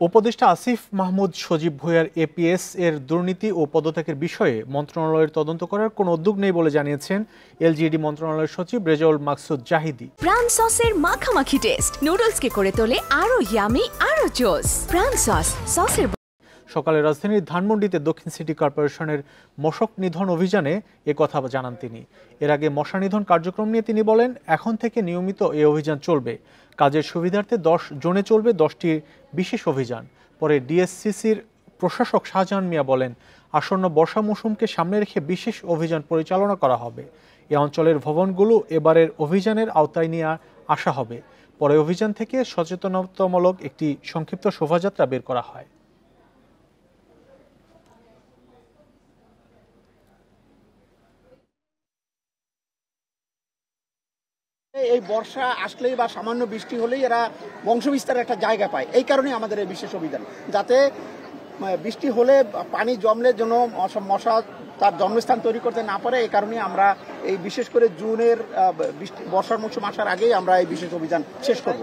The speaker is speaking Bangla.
উপদেষ্টা আসিফ মাহমুদ সজীব ভুঁইয়ার এপিএস এর দুর্নীতি ও পদত্যাগের বিষয়ে মন্ত্রণালয়ের তদন্ত করার কোনো উদ্যোগ নেই বলে জানিয়েছেন এলজিইডি মন্ত্রণালয়ের সচিব রেজাউল মাকসুদ জাহিদি। প্রাণ সসের মাখামাখি টেস্ট নুডলসকে করে তোলে আরো ইয়ামি আরো জোস। প্রাণ সসের সকালে রাজধানীর ধানমন্ডিতে দক্ষিণ সিটি কর্পোরেশনের মশক নিধন অভিযানে কথা জানান তিনি। এর আগে মশা নিধন কার্যক্রম নিয়ে তিনি বলেন, এখন থেকে নিয়মিত এই অভিযান চলবে। কাজের সুবিধার্থে 10 জোনে চলবে 10টি বিশেষ অভিযান। পরে ডিএসসিসির প্রশাসক শাহজাহান মিয়া বলেন, আসন্ন বর্ষা মৌসুমকে সামনে রেখে বিশেষ অভিযান পরিচালনা করা হবে। এ অঞ্চলের ভবনগুলো এবারের অভিযানের আওতায় নিয়ে আসা হবে। পরে অভিযান থেকে সচেতনতামূলক একটি সংক্ষিপ্ত শোভাযাত্রা বের করা হয়। এই বর্ষা আসলেই বা সামান্য বৃষ্টি হলেই এরা বংশবিস্তারের একটা জায়গা পায়। এই কারণেই আমাদের এই বিশেষ অভিযান, যাতে বৃষ্টি হলে পানি জমলে যেন মশা তার জন্মস্থান তৈরি করতে না পারে। এই কারণে আমরা এই বিশেষ করে জুনের বর্ষার মৌসুম আসার আগেই আমরা এই বিশেষ অভিযান শেষ করব।